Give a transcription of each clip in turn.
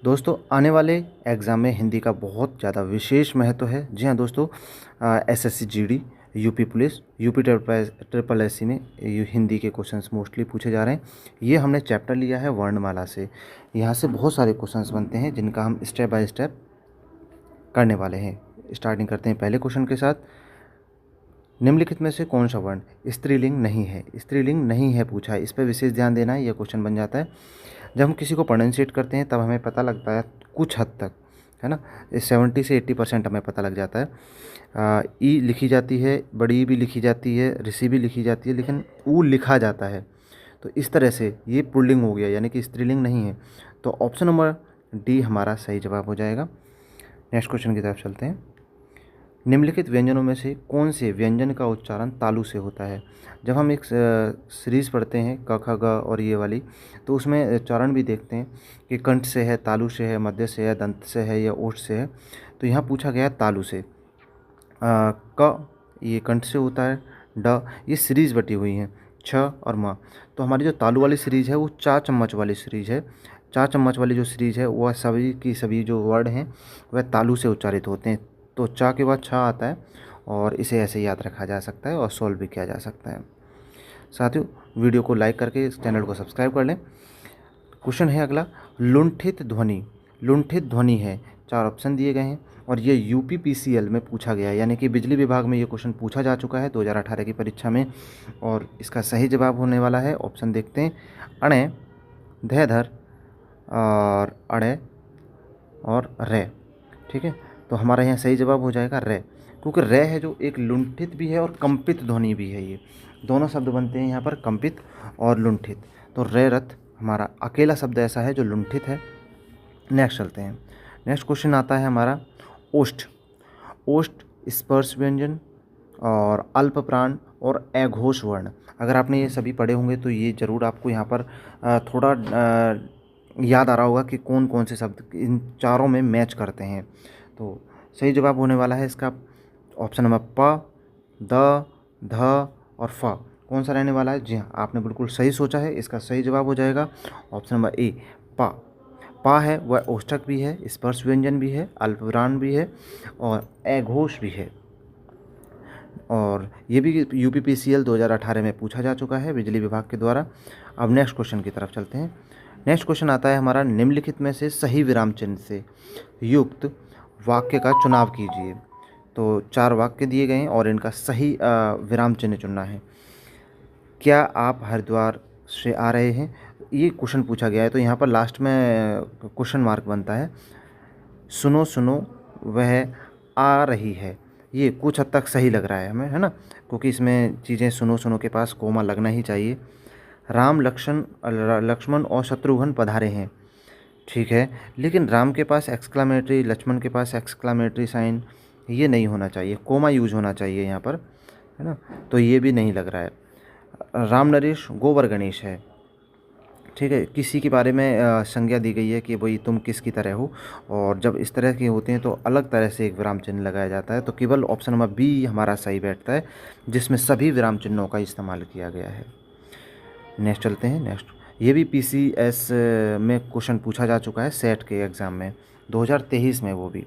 दोस्तों आने वाले एग्ज़ाम में हिंदी का बहुत ज़्यादा विशेष महत्व है। जी हाँ दोस्तों, SSC GD, UP police, UP triple SC में हिंदी के क्वेश्चंस मोस्टली पूछे जा रहे हैं। ये हमने चैप्टर लिया है वर्णमाला से। यहाँ से बहुत सारे क्वेश्चंस बनते हैं जिनका हम स्टेप बाय स्टेप करने वाले हैं। स्टार्टिंग करते हैं पहले क्वेश्चन के साथ। निम्नलिखित में से कौन सा वर्ण स्त्रीलिंग नहीं है? स्त्रीलिंग नहीं है पूछा है, इस पर विशेष ध्यान देना है। यह क्वेश्चन बन जाता है जब हम किसी को प्रोनाउंसिएट करते हैं, तब हमें पता लगता है कुछ हद तक, है ना, 70 से 80% हमें पता लग जाता है। ई लिखी जाती है, बड़ी ई भी लिखी जाती है, ऋषि भी लिखी जाती है, लेकिन ऊ लिखा जाता है। तो इस तरह से ये पुल्लिंग हो गया, यानी कि स्त्रीलिंग नहीं है। तो ऑप्शन नंबर डी हमारा सही जवाब हो जाएगा। नेक्स्ट क्वेश्चन की तरफ चलते हैं। निम्नलिखित व्यंजनों में से कौन से व्यंजन का उच्चारण तालु से होता है? जब हम एक सीरीज़ पढ़ते हैं क ख ग और ये वाली, तो उसमें उच्चारण भी देखते हैं कि कंठ से है, तालु से है, मध्य से है, दंत से है या ओठ से है। तो यहाँ पूछा गया है तालु से। क ये कंठ से होता है, ड ये सीरीज़ बटी हुई है, छ और म। तो हमारी जो तालु वाली सीरीज़ है वो 4 चम्मच वाली सीरीज़ है। 4 चम्मच वाली जो सीरीज़ है वह सभी की सभी जो वर्ड हैं वह तालु से उच्चारित होते हैं। तो चा के बाद छा आता है और इसे ऐसे याद रखा जा सकता है और सॉल्व भी किया जा सकता है। साथियों, वीडियो को लाइक करके इस चैनल को सब्सक्राइब कर लें। क्वेश्चन है अगला, लुंठित ध्वनि। लुंठित ध्वनि है, 4 ऑप्शन दिए गए हैं और ये यूपी पीसीएल में पूछा गया है, यानी कि बिजली विभाग में ये क्वेश्चन पूछा जा चुका है 2018 की परीक्षा में। और इसका सही जवाब होने वाला है, ऑप्शन देखते हैं, अणे, धैधर और अड़े और रे। ठीक है, तो हमारा यहाँ सही जवाब हो जाएगा रे, क्योंकि रे है जो एक लुंठित भी है और कंपित ध्वनि भी है। ये दोनों शब्द बनते हैं यहाँ पर, कंपित और लुंठित। तो रे रथ हमारा अकेला शब्द ऐसा है जो लुंठित है। नेक्स्ट चलते हैं। नेक्स्ट क्वेश्चन आता है हमारा ओष्ठ। ओष्ठ स्पर्श व्यंजन और अल्प प्राण और अघोष वर्ण। अगर आपने ये सभी पढ़े होंगे तो ये ज़रूर आपको यहाँ पर थोड़ा याद आ रहा होगा कि कौन कौन से शब्द इन चारों में मैच करते हैं। तो सही जवाब होने वाला है इसका ऑप्शन नंबर प, द, ध और फ। कौन सा रहने वाला है? जी हाँ, आपने बिल्कुल सही सोचा है। इसका सही जवाब हो जाएगा ऑप्शन नंबर ए, पा। पा है वह ओष्ठक भी है, स्पर्श व्यंजन भी है, अल्पविराम भी है और अघोष भी है। और ये भी यूपी पीसीएल 2018 में पूछा जा चुका है बिजली विभाग के द्वारा। अब नेक्स्ट क्वेश्चन की तरफ चलते हैं। नेक्स्ट क्वेश्चन आता है हमारा, निम्नलिखित में से सही विराम चिन्ह से युक्त वाक्य का चुनाव कीजिए। तो 4 वाक्य दिए गए हैं और इनका सही विराम चिन्ह चुनना है। क्या आप हरिद्वार से आ रहे हैं? ये क्वेश्चन पूछा गया है, तो यहाँ पर लास्ट में क्वेश्चन मार्क बनता है। सुनो सुनो वह आ रही है, ये कुछ हद तक सही लग रहा है हमें, है ना, क्योंकि इसमें चीज़ें सुनो सुनो के पास कोमा लगना ही चाहिए। राम लक्ष्मण और शत्रुघ्न पधारे हैं, ठीक है, लेकिन राम के पास एक्सक्लामेटरी, लक्ष्मण के पास एक्सक्लामेटरी साइन ये नहीं होना चाहिए, कोमा यूज होना चाहिए यहाँ पर, है ना। तो ये भी नहीं लग रहा है। राम नरेश गोबर गणेश है, ठीक है, किसी के बारे में संज्ञा दी गई है कि भाई तुम किसकी तरह हो, और जब इस तरह के होते हैं तो अलग तरह से एक विराम चिन्ह लगाया जाता है। तो केवल ऑप्शन नंबर बी हमारा सही बैठता है, जिसमें सभी विराम चिन्हों का इस्तेमाल किया गया है। नेक्स्ट चलते हैं। नेक्स्ट, ये भी पीसीएस में क्वेश्चन पूछा जा चुका है सेट के एग्ज़ाम में 2023 में, वो भी।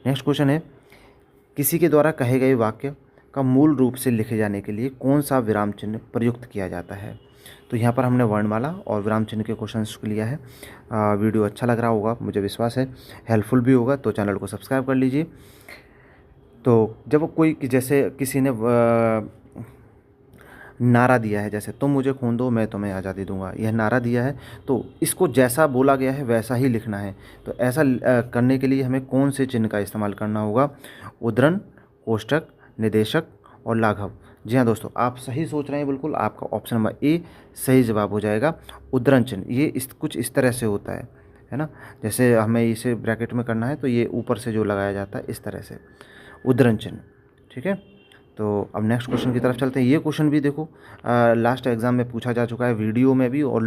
नेक्स्ट क्वेश्चन है, किसी के द्वारा कहे गए वाक्य का मूल रूप से लिखे जाने के लिए कौन सा विराम चिन्ह प्रयुक्त किया जाता है? तो यहाँ पर हमने वर्णमाला और विराम चिन्ह के क्वेश्चंस को लिया है। वीडियो अच्छा लग रहा होगा, मुझे विश्वास है, हेल्पफुल भी होगा, तो चैनल को सब्सक्राइब कर लीजिए। तो जब कोई जैसे किसी ने नारा दिया है, जैसे तुम मुझे खून दो मैं तुम्हें आज़ादी दूंगा, यह नारा दिया है, तो इसको जैसा बोला गया है वैसा ही लिखना है। तो ऐसा करने के लिए हमें कौन से चिन्ह का इस्तेमाल करना होगा? उद्धरण, कोष्टक, निदेशक और लाघव। जी हाँ दोस्तों, आप सही सोच रहे हैं बिल्कुल। आपका ऑप्शन नंबर ए सही जवाब हो जाएगा। उद्धरण चिन्ह ये कुछ इस तरह से होता है ना, जैसे हमें इसे ब्रैकेट में करना है तो ये ऊपर से जो लगाया जाता है इस तरह से, उद्धरण चिन्ह, ठीक है। तो अब नेक्स्ट क्वेश्चन की तरफ चलते हैं। ये क्वेश्चन भी देखो लास्ट एग्ज़ाम में पूछा जा चुका है, वीडियो में भी, और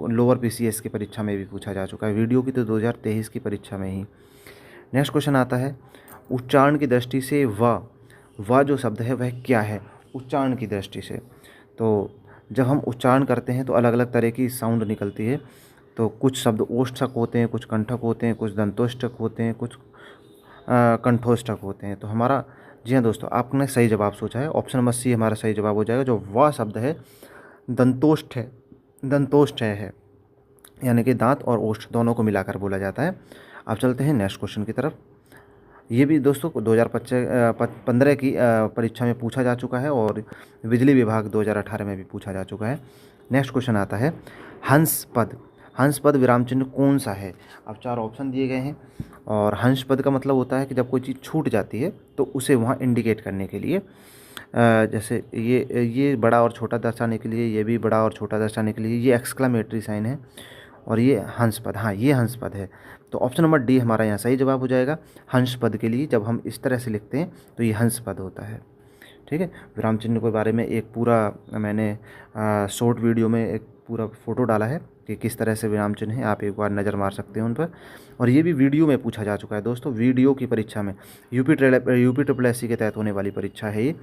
लोअर पीसीएस की परीक्षा में भी पूछा जा चुका है। वीडियो की तो 2023 की परीक्षा में ही। नेक्स्ट क्वेश्चन आता है, उच्चारण की दृष्टि से व जो शब्द है वह क्या है? उच्चारण की दृष्टि से, तो जब हम उच्चारण करते हैं तो अलग अलग तरह की साउंड निकलती है। तो कुछ शब्द ओष्ठक होते हैं, कुछ कंठक होते हैं, कुछ दंतोष्ठक होते हैं, कुछ कंठोष्ठक होते हैं। तो हमारा, जी हाँ दोस्तों, आपने सही जवाब सोचा है। ऑप्शन नंबर सी हमारा सही जवाब हो जाएगा। जो वह शब्द है दंतोष्ठ है, दंतोष्ठ है, यानी कि दांत और ओष्ठ दोनों को मिलाकर बोला जाता है। अब चलते हैं नेक्स्ट क्वेश्चन की तरफ। ये भी दोस्तों 2015 की परीक्षा में पूछा जा चुका है और बिजली विभाग 2018 में भी पूछा जा चुका है। नेक्स्ट क्वेश्चन आता है हंस पद। हंस पद विराम चिन्ह कौन सा है? अब 4 ऑप्शन दिए गए हैं और हंस पद का मतलब होता है कि जब कोई चीज़ छूट जाती है तो उसे वहाँ इंडिकेट करने के लिए, जैसे ये बड़ा और छोटा दर्शाने के लिए, ये भी बड़ा और छोटा दर्शाने के लिए, ये एक्सक्लेमेटरी साइन है और ये हंस पद, हाँ ये हंस पद है। तो ऑप्शन नंबर डी हमारा यहाँ सही जवाब हो जाएगा। हंस पद के लिए जब हम इस तरह से लिखते हैं तो ये हंस पद होता है। ठीक है, विराम चिन्ह के बारे में एक पूरा मैंने शॉर्ट वीडियो में एक पूरा फ़ोटो डाला है कि किस तरह से विराम चिन्ह है, आप एक बार नज़र मार सकते हैं उन पर। और ये भी वीडियो में पूछा जा चुका है दोस्तों, वीडियो की परीक्षा में, यूपी ट्रिपल एससी के तहत होने वाली परीक्षा है ये।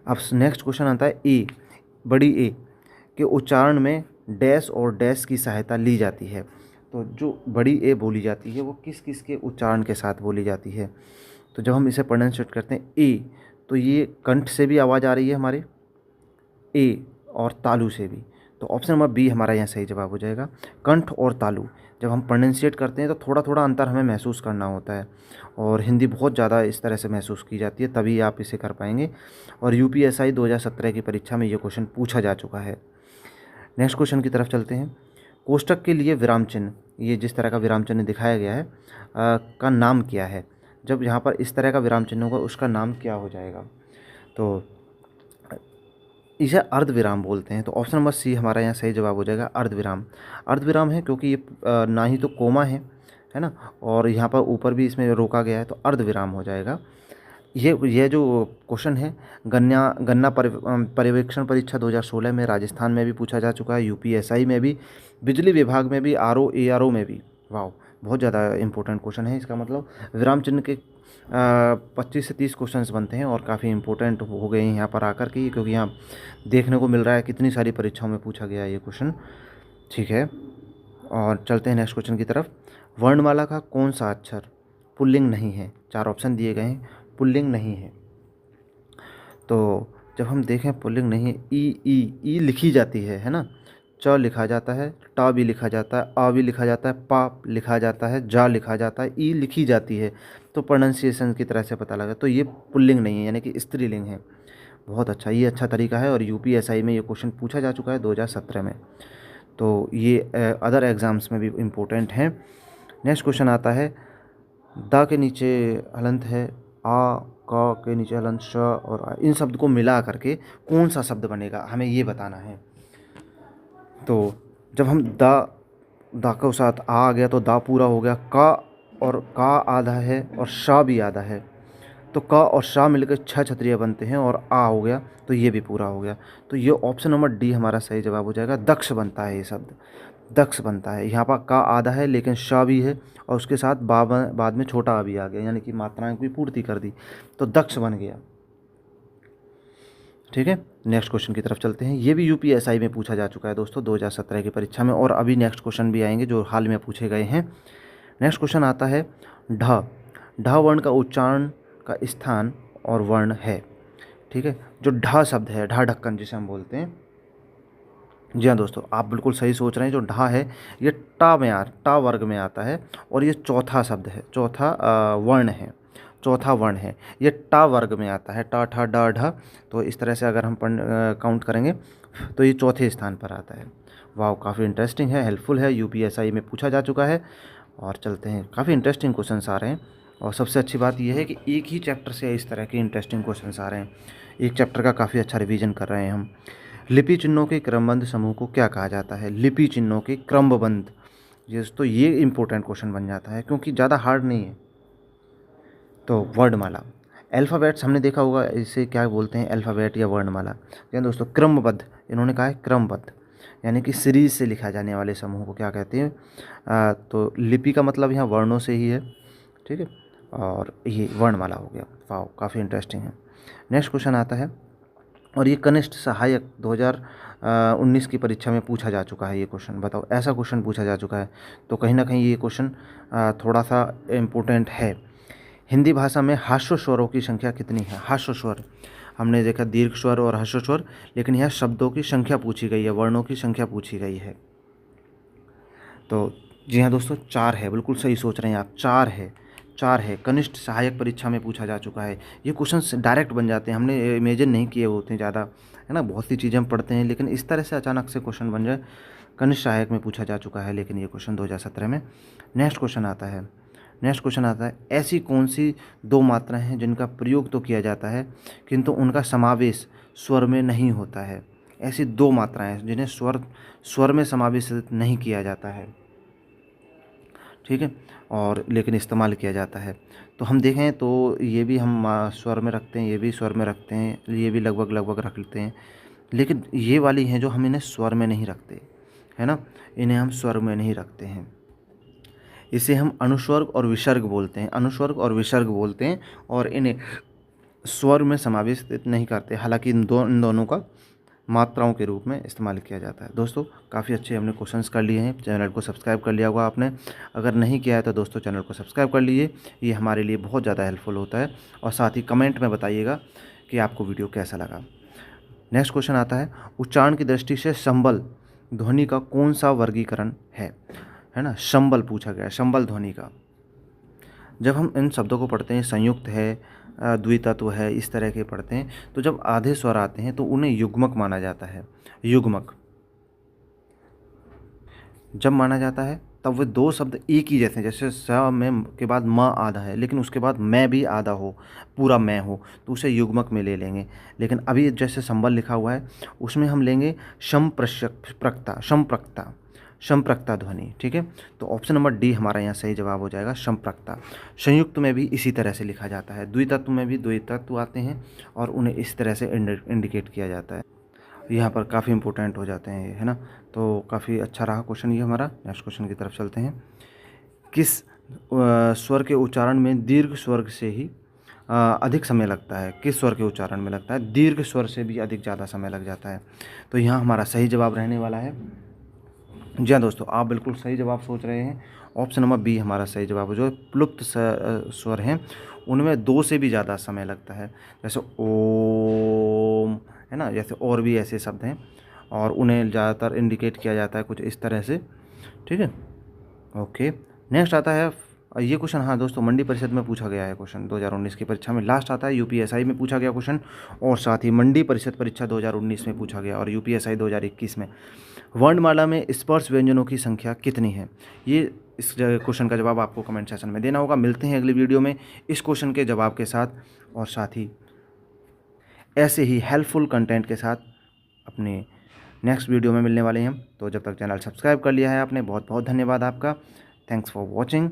अब नेक्स्ट क्वेश्चन आता है ए, बड़ी ए के उच्चारण में डैश और डैश की सहायता ली जाती है। तो जो बड़ी ए बोली जाती है वो किस किस के उच्चारण के साथ बोली जाती है? तो जब हम इसे प्रोनाउंसिएट करते हैं ए, तो ये कंठ से भी आवाज़ आ रही है हमारे ए और तालु से भी। तो ऑप्शन नंबर बी हमारा यहाँ सही जवाब हो जाएगा। कंठ और तालु जब हम प्रोनाउंसिएट करते हैं तो थोड़ा थोड़ा अंतर हमें महसूस करना होता है और हिंदी बहुत ज़्यादा इस तरह से महसूस की जाती है, तभी आप इसे कर पाएंगे। और यूपीएसआई 2017 की परीक्षा में ये क्वेश्चन पूछा जा चुका है। नेक्स्ट क्वेश्चन की तरफ चलते हैं। कोष्टक के लिए विराम चिन्ह, ये जिस तरह का विराम चिन्ह दिखाया गया है का नाम क्या है? जब यहाँ पर इस तरह का विराम चिन्ह होगा उसका नाम क्या हो जाएगा? तो इसे अर्धविराम बोलते हैं। तो ऑप्शन नंबर सी हमारा यहाँ सही जवाब हो जाएगा, अर्धविराम। अर्धविराम है क्योंकि ये ना ही तो कोमा है ना, और यहाँ पर ऊपर भी इसमें रोका गया है, तो अर्धविराम हो जाएगा। ये जो क्वेश्चन है गन्ना पर्यवेक्षण परीक्षा 2016 में राजस्थान में भी पूछा जा चुका है, यूपीएसआई में भी, बिजली विभाग में भी, आरओ एआरओ में भी। वाह, बहुत ज़्यादा इंपॉर्टेंट क्वेश्चन है। इसका मतलब विराम चिन्ह के 25 से 30 क्वेश्चंस बनते हैं और काफ़ी इंपॉर्टेंट हो गए हैं यहाँ पर आकर के, क्योंकि यहाँ देखने को मिल रहा है कितनी सारी परीक्षाओं में पूछा गया है ये क्वेश्चन। ठीक है, और चलते हैं नेक्स्ट क्वेश्चन की तरफ। वर्णमाला का कौन सा अक्षर पुल्लिंग नहीं है? 4 ऑप्शन दिए गए हैं, पुल्लिंग नहीं है। तो जब हम देखें पुल्लिंग नहीं है, ई लिखी जाती है ना, च लिखा जाता है, टा भी लिखा जाता है, आ भी लिखा जाता है, पा लिखा जाता है, जा लिखा जाता है, ई लिखी जाती है। तो प्रोनाउंसिएशन की तरह से पता लगा, तो ये पुल्लिंग नहीं है, यानी कि स्त्रीलिंग है। बहुत अच्छा, ये अच्छा तरीका है और यूपीएसआई में ये क्वेश्चन पूछा जा चुका है 2017 में। तो ये अदर एग्ज़ाम्स में भी इम्पोर्टेंट हैं। नेक्स्ट क्वेश्चन आता है, द के नीचे हलंत है, आ, क के नीचे हलंत, श और आ, इन शब्द को मिला करके कौन सा शब्द बनेगा, हमें ये बताना है। तो जब हम दा के साथ आ गया तो दा पूरा हो गया, का आधा है और शा भी आधा है, तो का और शा मिलकर 6 क्षत्रिय बनते हैं और आ हो गया तो ये भी पूरा हो गया। तो ये ऑप्शन नंबर डी हमारा सही जवाब हो जाएगा। दक्ष बनता है ये शब्द, दक्ष बनता है। यहाँ पर का आधा है लेकिन शा भी है और उसके साथ बाद में छोटा आ भी आ गया, यानी कि मात्राएं की पूर्ति कर दी, तो दक्ष बन गया। ठीक है, नेक्स्ट क्वेश्चन की तरफ चलते हैं। ये भी यूपीएसआई में पूछा जा चुका है दोस्तों 2017 की परीक्षा में, और अभी नेक्स्ट क्वेश्चन भी आएंगे जो हाल में पूछे गए हैं। नेक्स्ट क्वेश्चन आता है, ढ। ढ वर्ण का उच्चारण का स्थान और वर्ण है। ठीक है, जो ढ शब्द है, ढ ढक्कन जिसे हम बोलते हैं, जी हाँ दोस्तों, आप बिल्कुल सही सोच रहे हैं। जो ढ है ये टा वर्ग में आता है और ये चौथा शब्द है, चौथा वर्ण है, चौथा वर्ण है। ये टा वर्ग में आता है, टा ठा डा ढ। तो इस तरह से अगर हम काउंट करेंगे तो ये चौथे स्थान पर आता है। वाह, काफ़ी इंटरेस्टिंग है, हेल्पफुल है, यूपीएसआई में पूछा जा चुका है। और चलते हैं, काफ़ी इंटरेस्टिंग क्वेश्चन आ रहे हैं। और सबसे अच्छी बात यह है कि एक ही चैप्टर से इस तरह के इंटरेस्टिंग क्वेश्चन आ रहे हैं। एक चैप्टर का काफ़ी अच्छा रिवीजन कर रहे हैं हम। लिपि चिन्हों के क्रमबद्ध समूह को क्या कहा जाता है? लिपि चिन्हों के क्रमबद्ध, तो ये इंपॉर्टेंट क्वेश्चन बन जाता है क्योंकि ज़्यादा हार्ड नहीं है। तो वर्णमाला, अल्फ़ाबेट्स हमने देखा होगा, इसे क्या बोलते हैं, अल्फ़ाबेट या वर्णमाला। या दोस्तों क्रमबद्ध, इन्होंने कहा है क्रमबद्ध, यानी कि सीरीज से लिखा जाने वाले समूह को क्या कहते हैं? तो लिपि का मतलब यहाँ वर्णों से ही है। ठीक है, और ये वर्णमाला हो गया। वाह, काफ़ी इंटरेस्टिंग है। नेक्स्ट क्वेश्चन आता है, और ये कनिष्ठ सहायक 2019 की परीक्षा में पूछा जा चुका है ये क्वेश्चन। बताओ, ऐसा क्वेश्चन पूछा जा चुका है, तो कहीं ना कहीं ये क्वेश्चन थोड़ा सा इम्पोर्टेंट है। हिंदी भाषा में हास्य स्वरों की संख्या कितनी है? हास्य स्वर, हमने देखा दीर्घ स्वर और हास्य स्वर, लेकिन यह शब्दों की संख्या पूछी गई है, वर्णों की संख्या पूछी गई है। तो जी हाँ दोस्तों, 4 है, बिल्कुल सही सोच रहे हैं आप, 4 है, 4 है। कनिष्ठ सहायक परीक्षा में पूछा जा चुका है। ये क्वेश्चन डायरेक्ट बन जाते हैं, हमने इमेजिन नहीं किए होते हैं ज़्यादा, है ना। बहुत सी चीज़ें हम पढ़ते हैं, लेकिन इस तरह से अचानक से क्वेश्चन बन जाए। कनिष्ठ सहायक में पूछा जा चुका है, लेकिन ये क्वेश्चन 2017 में। नेक्स्ट क्वेश्चन आता है, ऐसी कौन सी 2 मात्राएं हैं जिनका प्रयोग तो किया जाता है किंतु उनका समावेश स्वर में नहीं होता है? ऐसी 2 मात्राएं हैं जिन्हें स्वर में समावेशित नहीं किया जाता है, ठीक है, और लेकिन इस्तेमाल किया जाता है। तो हम देखें तो ये भी हम स्वर में रखते हैं, ये भी स्वर में रखते हैं, ये भी लगभग रख लेते हैं, लेकिन ये वाली हैं जो हम इन्हें स्वर में नहीं रखते, है ना, इन्हें हम स्वर में नहीं रखते हैं। इसे हम अनुस्वर्ग और विसर्ग बोलते हैं, अनुस्वर्ग और विसर्ग बोलते हैं, और इन्हें स्वर में समावेश नहीं करते। हालांकि इन दोनों का मात्राओं के रूप में इस्तेमाल किया जाता है। दोस्तों, काफ़ी अच्छे हमने क्वेश्चंस कर लिए हैं। चैनल को सब्सक्राइब कर लिया होगा आपने, अगर नहीं किया है तो दोस्तों चैनल को सब्सक्राइब कर लीजिए, ये हमारे लिए बहुत ज़्यादा हेल्पफुल होता है। और साथ ही कमेंट में बताइएगा कि आपको वीडियो कैसा लगा। नेक्स्ट क्वेश्चन आता है, उच्चारण की दृष्टि से संबल ध्वनि का कौन सा वर्गीकरण है ना। संबल पूछा गया है, संबल ध्वनि का। जब हम इन शब्दों को पढ़ते हैं, संयुक्त है, द्वितत्व है, इस तरह के पढ़ते हैं, तो जब आधे स्वर आते हैं तो उन्हें युग्मक माना जाता है। युग्मक जब माना जाता है तब वे 2 शब्द एक ही जैसे हैं, जैसे स में के बाद म आधा है, लेकिन उसके बाद मैं भी आधा हो, पूरा मैं हो, तो उसे युग्मक में ले लेंगे। लेकिन अभी जैसे संबल लिखा हुआ है, उसमें हम लेंगे संप्रक्ता, संप्रक्ता ध्वनि, ठीक है। तो ऑप्शन नंबर डी हमारा यहाँ सही जवाब हो जाएगा, संप्रक्ता। संयुक्त में भी इसी तरह से लिखा जाता है, द्वितत्व में भी द्वितत्व आते हैं और उन्हें इस तरह से इंडिकेट किया जाता है। यहाँ पर काफ़ी इंपॉर्टेंट हो जाते हैं ये, है ना। तो काफ़ी अच्छा रहा क्वेश्चन ये हमारा। नेक्स्ट क्वेश्चन की तरफ चलते हैं। किस स्वर के उच्चारण में दीर्घ स्वर से ही अधिक समय लगता है? किस स्वर के उच्चारण में लगता है? दीर्घ स्वर से भी अधिक ज़्यादा समय लग जाता है। तो यहाँ हमारा सही जवाब रहने वाला है, जी हाँ दोस्तों, आप बिल्कुल सही जवाब सोच रहे हैं। ऑप्शन नंबर बी हमारा सही जवाब है। जो प्लुप्त स्वर हैं उनमें 2 से भी ज़्यादा समय लगता है, जैसे ओम, है ना, जैसे और भी ऐसे शब्द हैं, और उन्हें ज़्यादातर इंडिकेट किया जाता है कुछ इस तरह से, ठीक है। ओके, नेक्स्ट आता है ये क्वेश्चन, हाँ दोस्तों, मंडी परिषद में पूछा गया है क्वेश्चन 2019 की परीक्षा में। लास्ट आता है यूपीएसआई में पूछा गया क्वेश्चन, और साथ ही मंडी परिषद परीक्षा 2019 में पूछा गया, और यूपीएसआई 2021 में। वर्णमाला में स्पर्श व्यंजनों की संख्या कितनी है? ये इस क्वेश्चन का जवाब आपको कमेंट सेक्शन में देना होगा। मिलते हैं अगली वीडियो में इस क्वेश्चन के जवाब के साथ, और साथ ही ऐसे ही हेल्पफुल कंटेंट के साथ अपने नेक्स्ट वीडियो में मिलने वाले हैं हम। तो जब तक चैनल सब्सक्राइब कर लिया है आपने, बहुत बहुत धन्यवाद आपका। Thanks for watching.